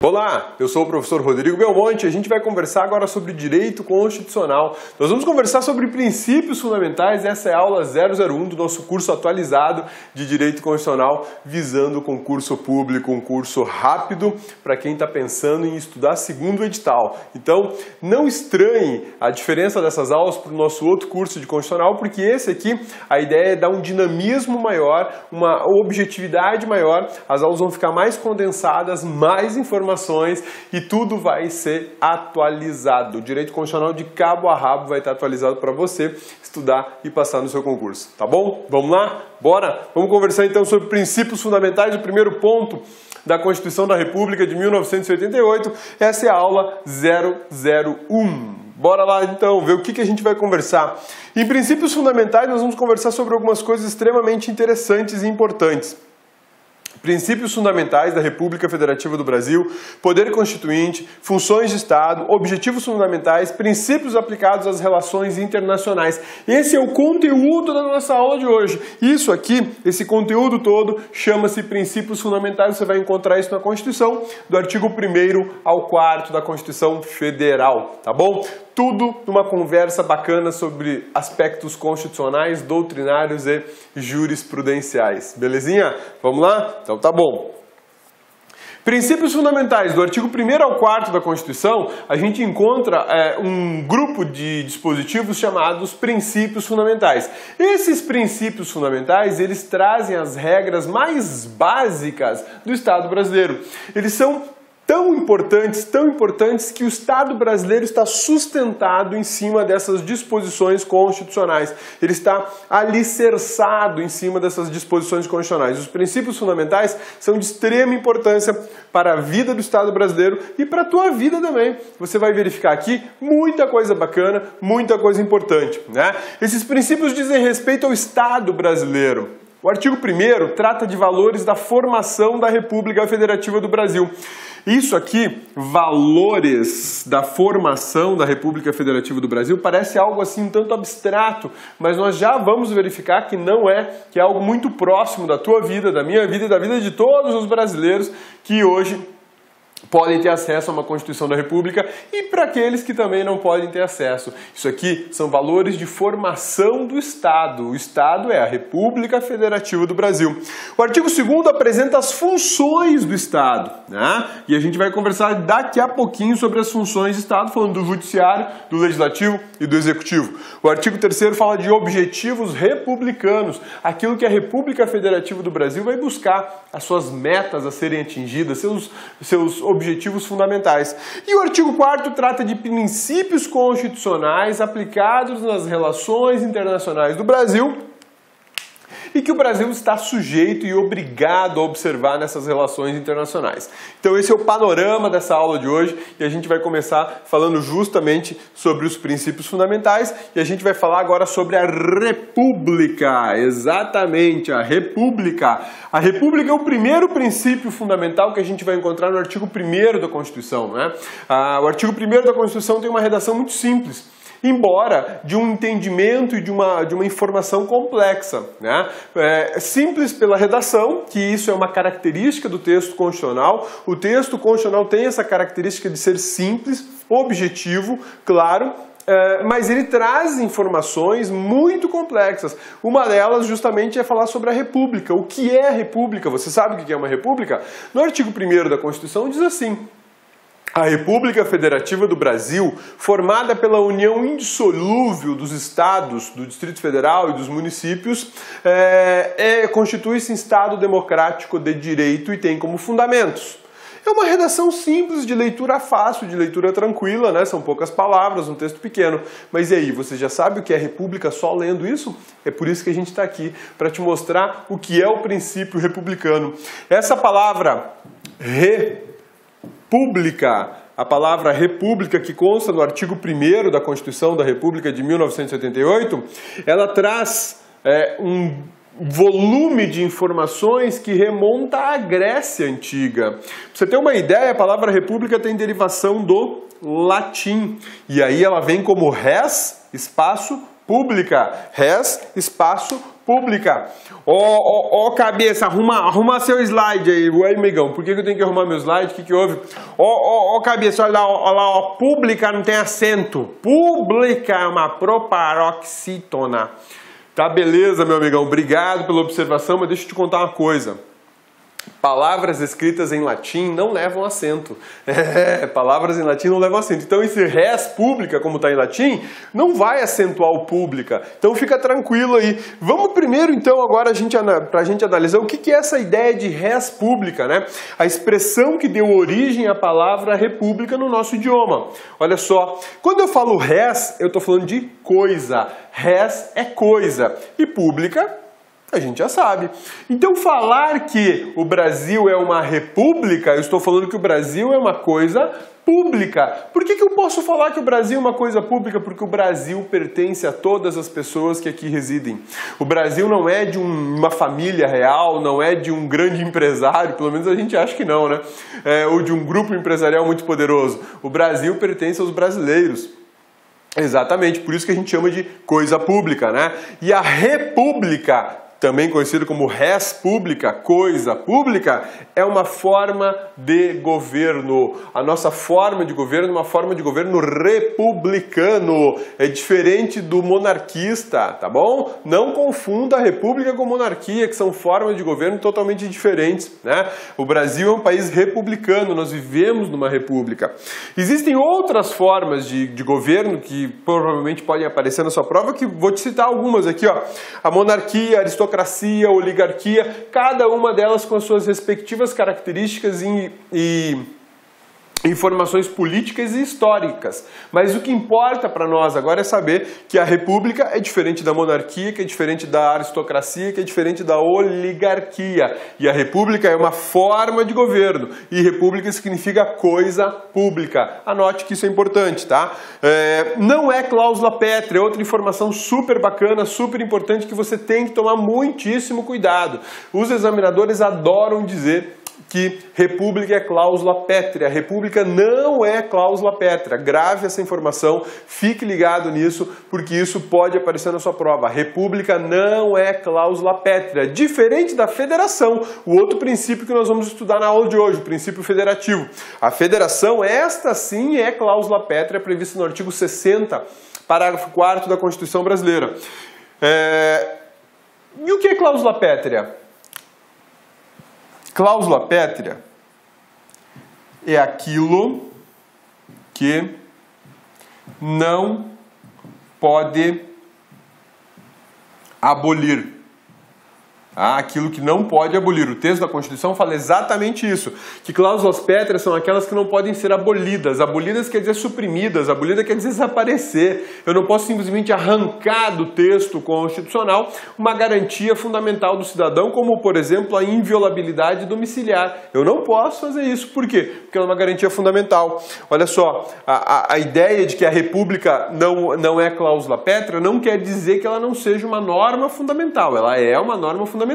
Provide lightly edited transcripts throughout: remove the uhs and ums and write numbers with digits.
Olá, eu sou o professor Rodrigo Belmonte e a gente vai conversar agora sobre direito constitucional. Nós vamos conversar sobre princípios fundamentais, essa é a aula 001 do nosso curso atualizado de direito constitucional, visando o concurso público, um curso rápido para quem está pensando em estudar segundo o edital. Então, não estranhe a diferença dessas aulas para o nosso outro curso de constitucional, porque esse aqui, a ideia é dar um dinamismo maior, uma objetividade maior, as aulas vão ficar mais condensadas, mais informações e tudo vai ser atualizado. O direito constitucional de cabo a rabo vai estar atualizado para você estudar e passar no seu concurso, tá bom? Vamos lá? Bora? Vamos conversar então sobre princípios fundamentais. O primeiro ponto da Constituição da República de 1988, essa é a aula 001. Bora lá então ver o que a gente vai conversar. Em princípios fundamentais nós vamos conversar sobre algumas coisas extremamente interessantes e importantes. Princípios fundamentais da República Federativa do Brasil, poder constituinte, funções de Estado, objetivos fundamentais, princípios aplicados às relações internacionais. Esse é o conteúdo da nossa aula de hoje. Isso aqui, esse conteúdo todo, chama-se princípios fundamentais. Você vai encontrar isso na Constituição, do artigo 1º ao 4º da Constituição Federal, tá bom? Tudo numa conversa bacana sobre aspectos constitucionais, doutrinários e jurisprudenciais. Belezinha? Vamos lá? Então tá bom. Princípios fundamentais, do artigo 1º ao 4º da Constituição, a gente encontra um grupo de dispositivos chamados princípios fundamentais. Esses princípios fundamentais, eles trazem as regras mais básicas do Estado brasileiro. Eles são tão importantes que o Estado brasileiro está sustentado em cima dessas disposições constitucionais. Ele está alicerçado em cima dessas disposições constitucionais. Os princípios fundamentais são de extrema importância para a vida do Estado brasileiro e para a tua vida também. Você vai verificar aqui muita coisa bacana, muita coisa importante, né? Esses princípios dizem respeito ao Estado brasileiro. O artigo 1º trata de valores da formação da República Federativa do Brasil. Isso aqui, valores da formação da República Federativa do Brasil, parece algo assim um tanto abstrato, mas nós já vamos verificar que não é, que é algo muito próximo da tua vida, da minha vida e da vida de todos os brasileiros que hoje podem ter acesso a uma Constituição da República e para aqueles que também não podem ter acesso. Isso aqui são valores de formação do Estado. O Estado é a República Federativa do Brasil. O artigo 2º apresenta as funções do Estado, né? E a gente vai conversar daqui a pouquinho sobre as funções do Estado, falando do Judiciário, do Legislativo e do Executivo. O artigo 3º fala de objetivos republicanos, aquilo que a República Federativa do Brasil vai buscar, as suas metas a serem atingidas, seus objetivos fundamentais. E o artigo 4º trata de princípios constitucionais aplicados nas relações internacionais do Brasil e que o Brasil está sujeito e obrigado a observar nessas relações internacionais. Então esse é o panorama dessa aula de hoje e a gente vai começar falando justamente sobre os princípios fundamentais e a gente vai falar agora sobre a República. Exatamente, a República. A República é o primeiro princípio fundamental que a gente vai encontrar no artigo 1º da Constituição, né? O artigo 1º da Constituição tem uma redação muito simples, embora de um entendimento e de uma informação complexa, né? Simples pela redação, que isso é uma característica do texto constitucional. O texto constitucional tem essa característica de ser simples, objetivo, claro, mas ele traz informações muito complexas. Uma delas justamente é falar sobre a República. O que é a República? Você sabe o que é uma República? No artigo 1º da Constituição diz assim: a República Federativa do Brasil, formada pela união indissolúvel dos estados, do Distrito Federal e dos municípios, constitui-se em Estado democrático de direito e tem como fundamentos. É uma redação simples, de leitura fácil, de leitura tranquila, né? São poucas palavras, um texto pequeno. Mas e aí, você já sabe o que é República só lendo isso? É por isso que a gente está aqui, para te mostrar o que é o princípio republicano. Essa palavra República, a palavra República que consta no artigo 1º da Constituição da República de 1988, ela traz um volume de informações que remonta à Grécia Antiga. Pra você ter uma ideia, a palavra república tem derivação do latim. E aí ela vem como res, espaço, pública. Res, espaço, pública. Ó, cabeça, arruma seu slide aí. Ué, amigão, por que eu tenho que arrumar meu slide? O que houve? Ó, cabeça, olha lá, pública não tem acento. Pública é uma proparoxítona. Tá, beleza, meu amigão, obrigado pela observação, mas deixa eu te contar uma coisa. Palavras escritas em latim não levam acento. Palavras em latim não levam acento. Então esse res pública, como está em latim, não vai acentuar o pública. Então fica tranquilo aí. Vamos primeiro então agora para a gente analisar o que é essa ideia de res pública, né? A expressão que deu origem à palavra república no nosso idioma. Olha só, quando eu falo res, eu estou falando de coisa. Res é coisa e pública a gente já sabe. Então falar que o Brasil é uma república, eu estou falando que o Brasil é uma coisa pública. Por que eu posso falar que o Brasil é uma coisa pública? Porque o Brasil pertence a todas as pessoas que aqui residem. O Brasil não é de uma família real, não é de um grande empresário, pelo menos a gente acha que não, né? Ou de um grupo empresarial muito poderoso. O Brasil pertence aos brasileiros. Exatamente, por isso que a gente chama de coisa pública, né? E a república, também conhecido como res pública, coisa pública, é uma forma de governo. A nossa forma de governo é uma forma de governo republicano. É diferente do monarquista, tá bom? Não confunda a república com monarquia, que são formas de governo totalmente diferentes, né? O Brasil é um país republicano, nós vivemos numa república. Existem outras formas de governo que provavelmente podem aparecer na sua prova, que vou te citar algumas aqui, ó. A monarquia, a aristocracia, oligarquia, cada uma delas com as suas respectivas características e informações políticas e históricas. Mas o que importa para nós agora é saber que a república é diferente da monarquia, que é diferente da aristocracia, que é diferente da oligarquia. E a república é uma forma de governo. E república significa coisa pública. Anote que isso é importante, tá? Não é cláusula pétrea, outra informação super bacana, super importante que você tem que tomar muitíssimo cuidado. Os examinadores adoram dizer que república é cláusula pétrea. República não é cláusula pétrea. Grave essa informação, fique ligado nisso, porque isso pode aparecer na sua prova. República não é cláusula pétrea. Diferente da federação, o outro princípio que nós vamos estudar na aula de hoje, o princípio federativo. A federação, esta sim é cláusula pétrea, prevista no artigo 60, parágrafo 4º da Constituição Brasileira. E o que é cláusula pétrea? Cláusula pétrea é aquilo que não pode abolir. Aquilo que não pode abolir. O texto da Constituição fala exatamente isso, que cláusulas pétreas são aquelas que não podem ser abolidas. Abolidas quer dizer suprimidas, abolida quer dizer desaparecer. Eu não posso simplesmente arrancar do texto constitucional uma garantia fundamental do cidadão, como, por exemplo, a inviolabilidade domiciliar. Eu não posso fazer isso. Por quê? Porque ela é uma garantia fundamental. Olha só, a ideia de que a república não é cláusula pétrea não quer dizer que ela não seja uma norma fundamental. Ela é uma norma fundamental,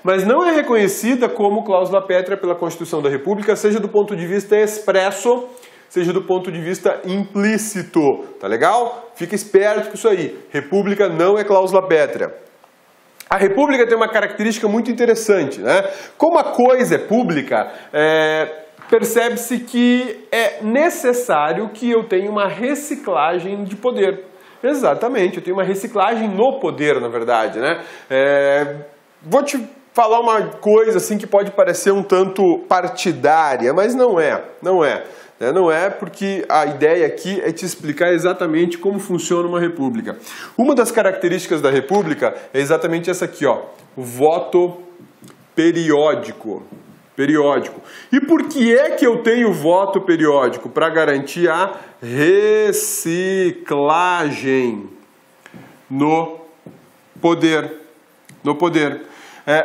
mas não é reconhecida como cláusula pétrea pela Constituição da República, seja do ponto de vista expresso, seja do ponto de vista implícito. Tá legal? Fica esperto com isso aí. República não é cláusula pétrea. A república tem uma característica muito interessante, né? Como a coisa é pública, percebe-se que é necessário que eu tenha uma reciclagem de poder. Exatamente, eu tenho uma reciclagem no poder, na verdade, né? Vou te falar uma coisa assim que pode parecer um tanto partidária, mas não é. Não é porque a ideia aqui é te explicar exatamente como funciona uma república. Uma das características da república é exatamente essa aqui, ó, o voto periódico. E por que é que eu tenho voto periódico? Para garantir a reciclagem no poder.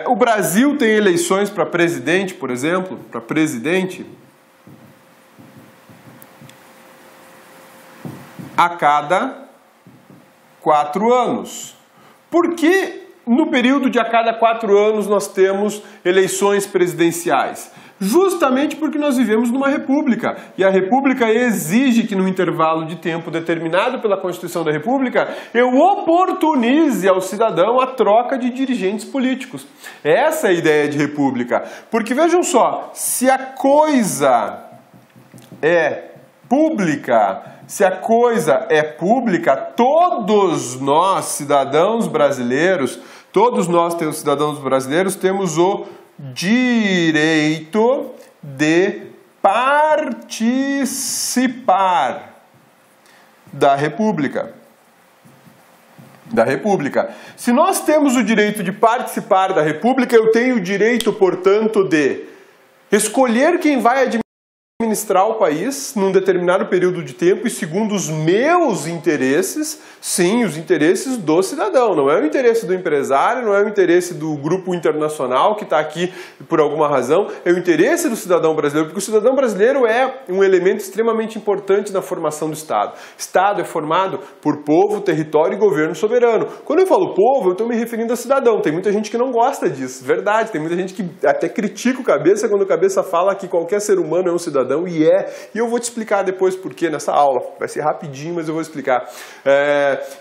O Brasil tem eleições para presidente, por exemplo, para presidente, a cada 4 anos. Por que no período de a cada 4 anos nós temos eleições presidenciais? Justamente porque nós vivemos numa república. E a república exige que, num intervalo de tempo determinado pela Constituição da República, eu oportunize ao cidadão a troca de dirigentes políticos. Essa é a ideia de república. Porque vejam só, se a coisa é pública, todos nós, cidadãos brasileiros, temos o direito de participar da República. Se nós temos o direito de participar da República, eu tenho o direito, portanto, de escolher quem vai administrar o país num determinado período de tempo e segundo os meus interesses, sim, os interesses do cidadão. Não é o interesse do empresário, não é o interesse do grupo internacional que está aqui por alguma razão, é o interesse do cidadão brasileiro, porque o cidadão brasileiro é um elemento extremamente importante na formação do Estado. Estado é formado por povo, território e governo soberano. Quando eu falo povo, eu estou me referindo a cidadão. Tem muita gente que não gosta disso, verdade. Tem muita gente que até critica o Cabeça quando o Cabeça fala que qualquer ser humano é um cidadão. E eu vou te explicar depois porquê nessa aula. Vai ser rapidinho, mas eu vou explicar.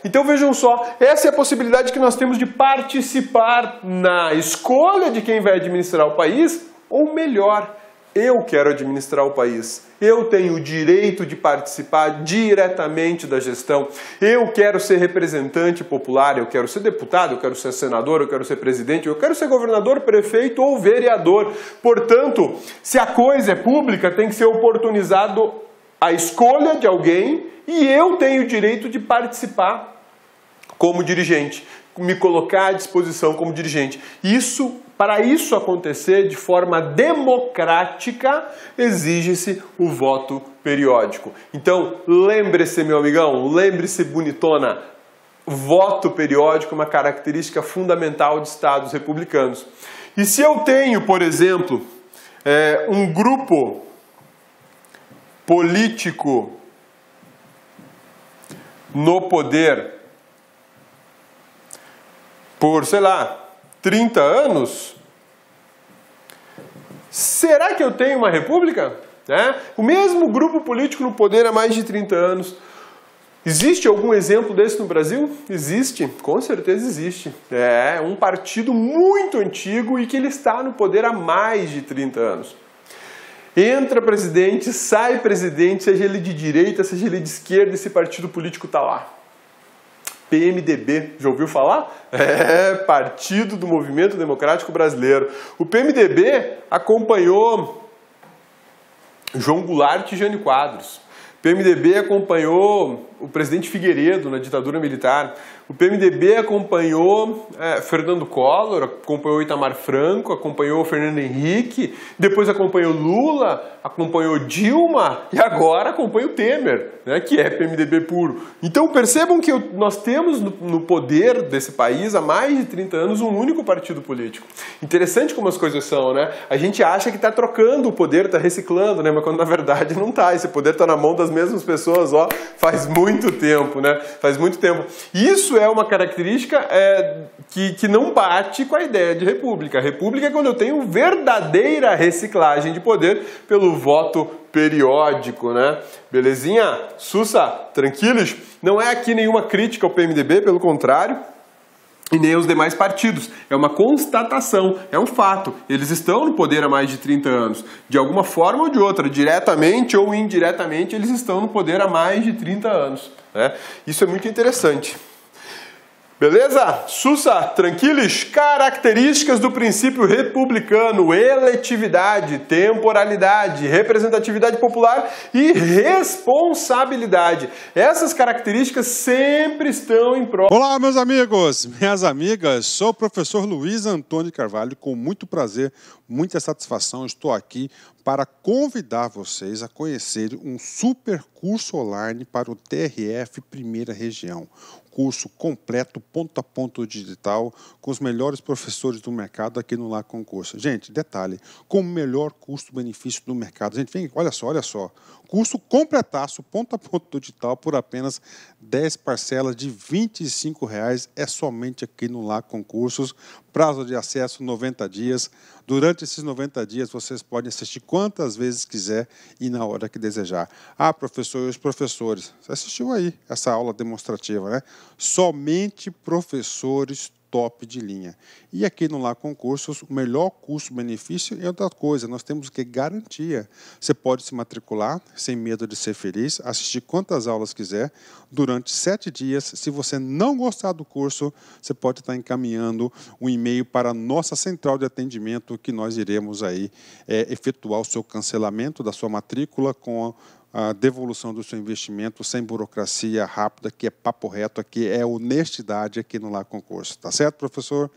Então vejam só, essa é a possibilidade que nós temos de participar na escolha de quem vai administrar o país, ou melhor, eu quero administrar o país. Eu tenho o direito de participar diretamente da gestão. Eu quero ser representante popular, eu quero ser deputado, eu quero ser senador, eu quero ser presidente, eu quero ser governador, prefeito ou vereador. Portanto, se a coisa é pública, tem que ser oportunizado a escolha de alguém e eu tenho o direito de participar como dirigente, me colocar à disposição como dirigente. Para isso acontecer de forma democrática, exige-se o voto periódico. Então, lembre-se, meu amigão, lembre-se, bonitona, voto periódico é uma característica fundamental de estados republicanos. E se eu tenho, por exemplo, um grupo político no poder por, sei lá, 30 anos, será que eu tenho uma república? O mesmo grupo político no poder há mais de 30 anos. Existe algum exemplo desse no Brasil? Existe, com certeza existe. É um partido muito antigo e que ele está no poder há mais de 30 anos. Entra presidente, sai presidente, seja ele de direita, seja ele de esquerda, esse partido político está lá. PMDB, já ouviu falar? Partido do Movimento Democrático Brasileiro. O PMDB acompanhou João Goulart e Jânio Quadros. O PMDB acompanhou o presidente Figueiredo na ditadura militar. O PMDB acompanhou Fernando Collor, acompanhou Itamar Franco, acompanhou Fernando Henrique, depois acompanhou Lula, acompanhou Dilma e agora acompanha o Temer, que é PMDB puro. Então percebam que nós temos no poder desse país há mais de 30 anos um único partido político. Interessante como as coisas são, né? A gente acha que está trocando o poder, está reciclando, né? Mas quando na verdade não está. Esse poder está na mão das mesmas pessoas, faz muito tempo, né? Faz muito tempo. Isso é uma característica que não bate com a ideia de república. A república é quando eu tenho verdadeira reciclagem de poder pelo voto periódico, né? Belezinha? Sussa? Tranquilos? Não é aqui nenhuma crítica ao PMDB, pelo contrário, e nem aos demais partidos. É uma constatação, é um fato. Eles estão no poder há mais de 30 anos. De alguma forma ou de outra, diretamente ou indiretamente, eles estão no poder há mais de 30 anos. Né? Isso é muito interessante. Beleza? Sussa, tranquilos? Características do princípio republicano: eletividade, temporalidade, representatividade popular e responsabilidade. Essas características sempre estão em prova. Olá, meus amigos, minhas amigas. Sou o professor Luiz Antônio Carvalho. Com muito prazer, muita satisfação, estou aqui para convidar vocês a conhecer um super curso online para o TRF Primeira Região. Curso completo, ponto a ponto digital, com os melhores professores do mercado aqui no Lá Concurso. Gente, detalhe, com o melhor custo-benefício do mercado. Gente, vem, olha só. Curso completaço, ponto a ponto digital, por apenas 10 parcelas de R$ 25,00. É somente aqui no Lá Concursos. Prazo de acesso 90 dias. Durante esses 90 dias, vocês podem assistir quantas vezes quiser e na hora que desejar. Ah, professor, e os professores? Você assistiu aí essa aula demonstrativa, né? Somente professores top de linha. E aqui no Lá Concursos, o melhor custo-benefício é outra coisa, nós temos que garantia. Você pode se matricular sem medo de ser feliz, assistir quantas aulas quiser, durante 7 dias. Se você não gostar do curso, você pode estar encaminhando um e-mail para a nossa central de atendimento, que nós iremos aí efetuar o seu cancelamento da sua matrícula com a devolução do seu investimento sem burocracia, rápida, que é papo reto, aqui é honestidade aqui no Lá Concurso. Tá certo, professor?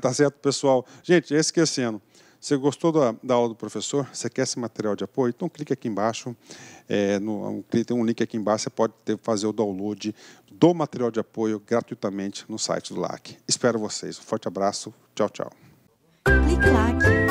Tá certo, pessoal? Gente, esquecendo, você gostou da aula do professor? Você quer esse material de apoio? Então clique aqui embaixo, tem um link aqui embaixo, você pode fazer o download do material de apoio gratuitamente no site do LAC. Espero vocês. Um forte abraço. Tchau, tchau. Clique LAC.